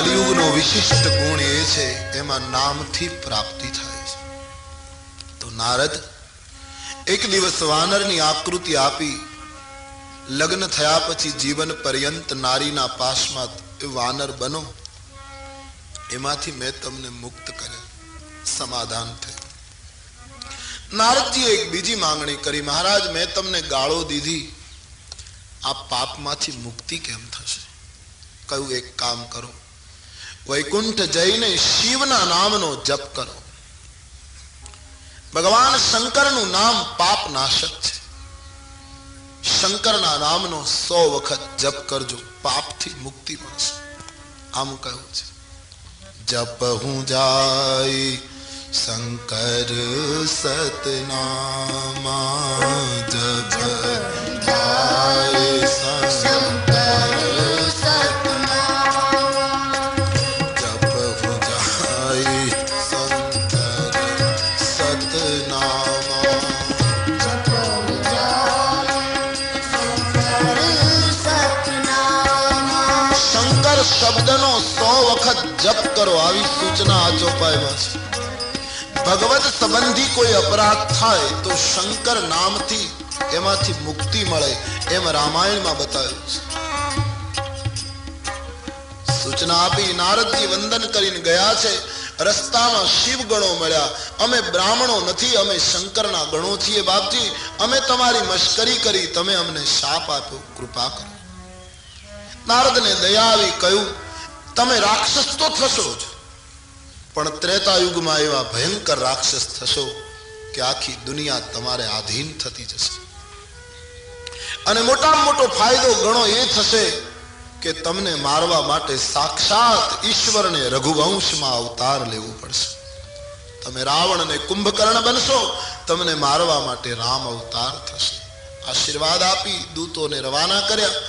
કલિયુગનો વિશિષ્ટ ગુણ એ છે એમાં નામથી પ્રાપ્તિ થાય છે. તો નારદ એક દિવસ વાનરની આકૃતિ આપી લગ્ન થયા પછી જીવન પર્યંત નારીના પાશમાં વાનર બનો, એમાંથી મેં તમને મુક્ત કરે. સમાધાન થયું. નારદજીએ એક બીજી માંગણી કરી, મહારાજ મેં તમને ગાળો દીધી, આ પાપમાંથી મુક્તિ કેમ થશે? કહ્યું એક કામ કરો, વૈકુંઠ જઈને શિવના નામનો જપ કરો. ભગવાન શંકરનું નામ પાપ નાશક છે. શંકરના નામનો 100 વખત જપ કરજો, પાપથી મુક્તિ મળશે. આમ કહ્યું છે, જપ હું જાય શંકર સતનામા, જપ જાય શંકર સતનામા, જપ હું જાય શંકર સતનામા, જપ હું જાય શંકર સતનામા. શંકર શબ્દનો 100 વખત જપ કરો, આવી સૂચના આ ચોપાઈમાં છે. ભગવત સંબંધી કોઈ અપરાધ થાય તો શંકર નામથી એમાંથી મુક્તિ મળે, એમ રામાયણમાં બતાવ્યું છે. સૂચના આપી નારદજી વંદન કરીને ગયા છે. રસ્તામાં શિવ ગણો મળ્યા. અમે બ્રાહ્મણો નથી, અમે શંકરના ગણો છીએ બાપજી, અમે તમારી મશ્કરી કરી, તમે અમને શાપ આપ્યો, કૃપા કરો. નારદને દયા આવી, કહ્યું તમે રાક્ષસ તો થશો જ, પણ ત્રેતા યુગમાં એવા ભયંકર રાક્ષસ થશો કે આખી દુનિયા તમારે આધીન થતી જશે. અને મોટામાં મોટો ફાયદો ગણો એ થશે કે તમને મારવા માટે સાક્ષાત ઈશ્વરને રઘુવંશમાં અવતાર લેવું પડશે. તમે રાવણ અને કુંભકર્ણ બનશો, તમને મારવા માટે રામ અવતાર થશે. આશીર્વાદ આપી દૂતોને રવાના કર્યા.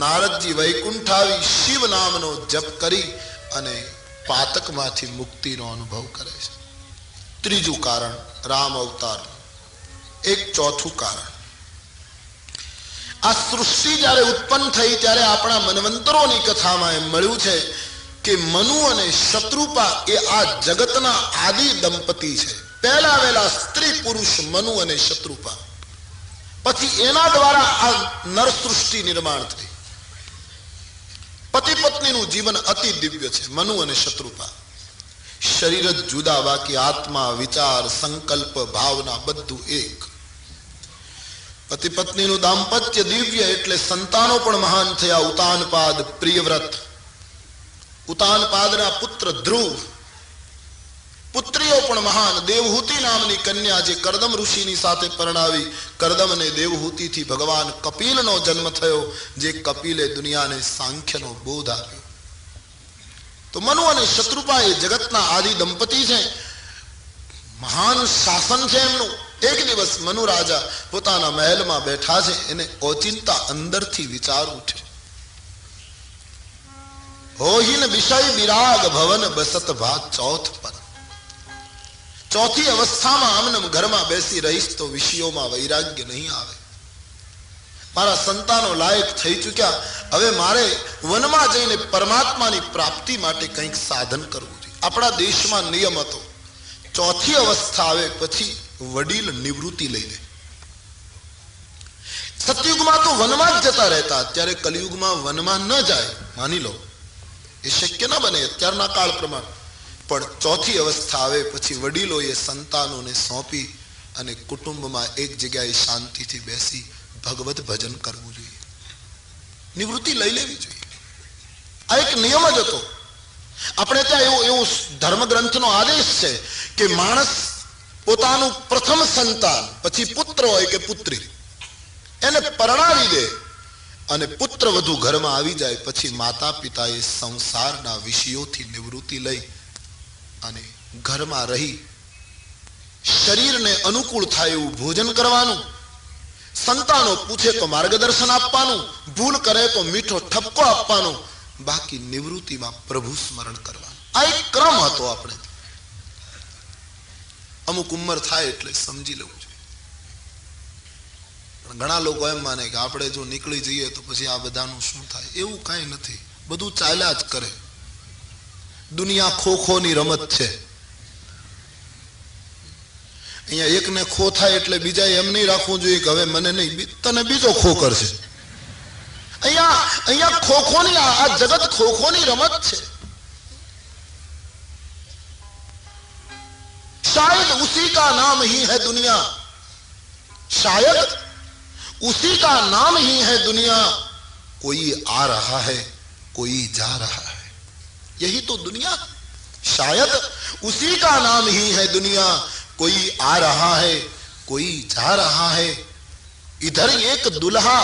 નારદજી વૈકુંઠ આવી શિવ નામનો જપ કરી અને પાતકમાંથી મુક્તિનો અનુભવ કરે છે. ત્રીજું કારણ રામ અવતાર. એક ચોથું કારણ, આ સૃષ્ટિ જ્યારે ઉત્પન્ન થઈ ત્યારે આપણા મન્વંતરોની કથામાં એમ મળ્યું છે કે મનુ અને શત્રુપા એ આ જગતના આદિ દંપતી છે. પહેલા વહેલા સ્ત્રી પુરુષ મનુ અને શત્રુપા, પછી એના દ્વારા આ નર સૃષ્ટિ નિર્માણ થઈ. પતિ પત્નીનું જીવન અતિ દિવ્ય છે, મનુ અને શત્રુપા. શરીર જ જુદા, બાકી આત્મા, વિચાર, સંકલ્પ, ભાવના બધું એક. પતિ પત્નીનું દાંપત્ય દિવ્ય, એટલે સંતાનો પણ મહાન થયા. ઉતાનપાદ, પ્રિયવ્રત. ઉતાનપાદના પુત્ર ધ્રુવ. પુત્રીઓ પણ મહાન. દેવહૂતિ નામની કન્યા જે કરદમ ઋષિની સાથે પરણાવી. કરદમ અને દેવહૂતિથી ભગવાન કપિલનો જન્મ થયો, જે કપિલે દુનિયાને સાંખ્યનો બોધ આપ્યો. તો મનુ અને શત્રુપા એ જગતના આદિ દંપતી છે. મહાન શાસન છે એમનું. એક દિવસ મનુ રાજા પોતાના મહેલમાં બેઠા છે, એને ઓચિંતા અંદરથી વિચાર ઉઠ્યો. હોહીન વિષય વિરાગ ભવન બસત ભાત ચોથ પર. ચોથી અવસ્થામાં આમને ઘરમાં બેસી રહીશ તો વિષયોમાં વૈરાગ્ય નહીં આવે. મારા સંતાનો લાયક થઈ ચૂક્યા, હવે મારે વનમાં જઈને પરમાત્માની પ્રાપ્તિ માટે કંઈક સાધન કરવું જોઈએ. આપણા દેશમાં નિયમ હતો, ચોથી અવસ્થા આવે પછી વડીલ નિવૃત્તિ લઈ લે. સતયુગમાં તો વનમાં જ જતા રહેતા, અત્યારે કલિયુગમાં વનમાં ન જાય, માની લો એ શક્ય ન બને અત્યારના કાળ પ્રમાણે. પણ ચોથી અવસ્થા આવે પછી વડીલોએ સંતાનોને સોંપી અને કુટુંબમાં એક જગ્યાએ શાંતિથી બેસી ભગવત ભજન કરવું જોઈએ, નિવૃત્તિ લઈ લેવી જોઈએ. આ એક નિયમ જ હતો. આપણે ત્યાં એવું ધર્મગ્રંથનો આદેશ છે કે માણસ પોતાનું પ્રથમ સંતાન, પછી પુત્ર હોય કે પુત્રી, એને પરણાવી દે અને પુત્ર વધુ ઘરમાં આવી જાય પછી માતા પિતાએ સંસારના વિષયોથી નિવૃત્તિ લઈ અને ઘરમાં રહી શરીરને અનુકૂળ થાય એવું ભોજન કરવાનું. સંતાનો પૂછે તો માર્ગદર્શન આપવાનું, ભૂલ કરે તો મીઠો ઠપકો આપવાનો, બાકી નિવૃત્તિમાં પ્રભુ સ્મરણ કરવાનું. આ એક ક્રમ હતો. આપણે અમુક ઉંમર થાય એટલે સમજી લેવું જોઈએ. પણ ઘણા લોકો એમ માને કે આપણે જો નીકળી જઈએ તો પછી આ બધાનું શું થાય. એવું કાંઈ નથી, બધું ચાલ્યા જ કરે. દુનિયા ખોખોની રમત છે. અહીંયા એકને ખો થાય એટલે બીજા એમ નહીં રાખવું જોઈએ કે હવે મને નહીં, તને બીજો ખો કરશે. અહીંયા ખોખોની, આ જગત ખોખોની રમત છે. शायद उसी का नाम ही है दुनिया, शायद उसी का नाम ही है दुनिया. कोई आ रहा है, कोई जा रहा है, यही तो दुनिया. शायद उसी का नाम ही है दुनिया. कोई आ रहा है, कोई जा रहा है. इधर एक दुल्हा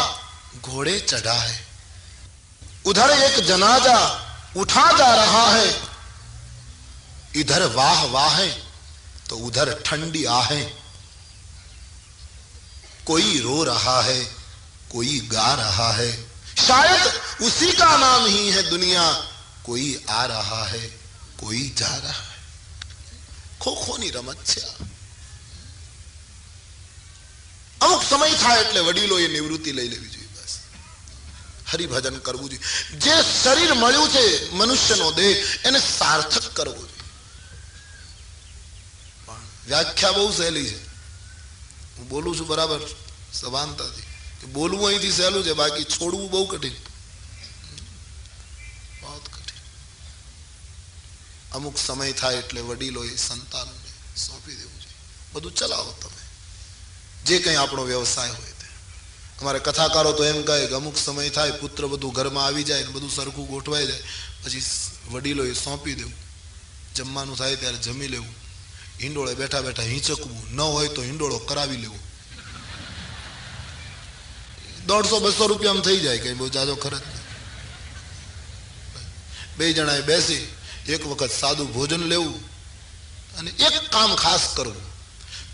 घोड़े चढ़ा है, उधर एक जनाजा उठा जा रहा है. इधर वाह वाह है तो उधर ठंडी आहें. कोई रो रहा है, कोई गा रहा है. शायद उसी का नाम ही है दुनिया. कोई आ रहा है, कोई जा रहा है. ખોખોની રમત છે. અમુક સમય થાય એટલે વડીલોએ નિવૃત્તિ લઈ લેવી જોઈએ. બસ હરિભજન કરવું જોઈએ. જે શરીર મળ્યું છે મનુષ્યનો દેહ, એને સાર્થક કરવો જોઈએ. વ્યાખ્યા બહુ સહેલી છે. હું બોલું છું બરાબર સભાનતાથી કે બોલવું અહીંથી સહેલું છે, બાકી છોડવું બહુ કઠિન, બહુ કઠિન. અમુક સમય થાય એટલે વડીલોએ સંતાનોને સોંપી દેવું જોઈએ. બધું ચલાવો તમે, જે કંઈ આપણો વ્યવસાય હોય તે. અમારે કથાકારો તો એમ કહે કે અમુક સમય થાય, પુત્ર બધું ઘરમાં આવી જાય, બધું સરખું ગોઠવાઈ જાય, પછી વડીલોએ સોંપી દેવું. જમવાનું થાય ત્યારે જમી લેવું. હિંડોળે બેઠા બેઠા હિંચકવું ન હોય તો હિંડોળો કરાવી લેવો. 150-200 રૂપિયામાં થઈ જાય, કઈ બહુ જાજો ખર્ચ. બે જણાએ બેસી એક વખત સાદું ભોજન લેવું અને એક કામ ખાસ કરવું.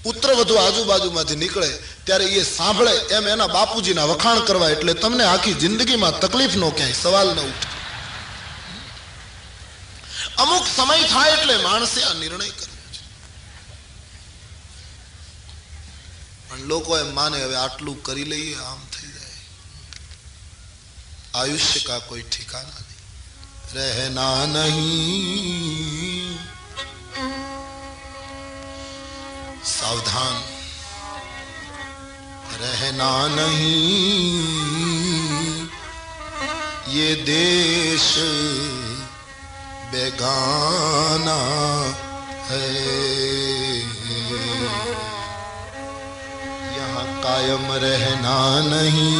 પુત્ર વધુ આજુબાજુમાંથી નીકળે ત્યારે એ સાંભળે એમ એના બાપુજીના વખાણ કરવા, એટલે તમને આખી જિંદગીમાં તકલીફ નો ક્યાંય સવાલ ન ઉઠે. અમુક સમય થાય એટલે માણસે આ નિર્ણય કરે. પણ લોકો એમ માને હવે આટલું કરી લઈએ આમ થઈ જાય. આયુષ્ય કા કોઈ ઠિકાના નહીં. રહેના નહીં, સાવધાન. रहना नहीं, ये देश बेगाना है, यहाँ कायम रहना नहीं,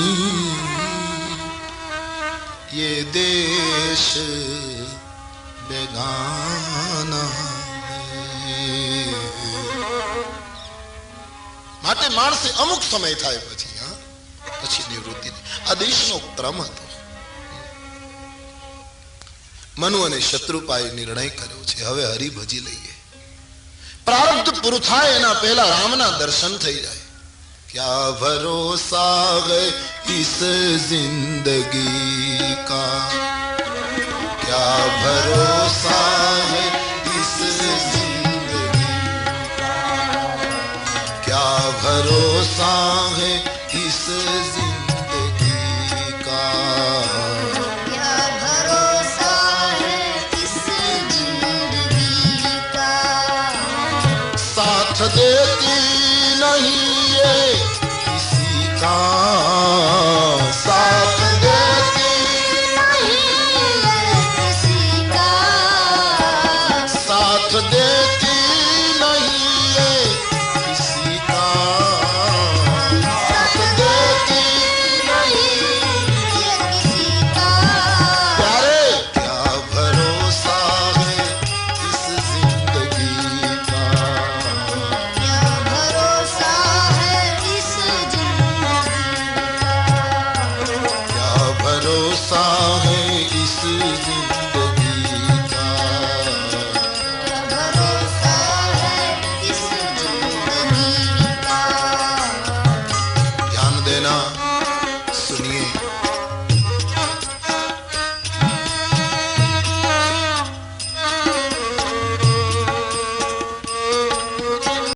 ये देश बेगाना है. માટે માણસે અમુક સમય થાય પછી નિવૃત્તિ. આ દેશનો ક્રમ હતો. મનુ અને શત્રુપાએ નિર્ણય કર્યો છે હવે હરિભજી લઈએ. પ્રારબ્ધ પૂરું થાય એના પહેલા રામના દર્શન થઈ જાય. ક્યા ભરોસા હૈ ઇસ જિંદગી કા, ક્યા ભરોસા હૈ ઇસ भरोसा है इस जिंदगी का, क्या भरोसा है इस जिंदगी का, साथ देती नहीं ये किसी का, साथ देती नहीं ये किसी का, साथ देती नहीं ये ना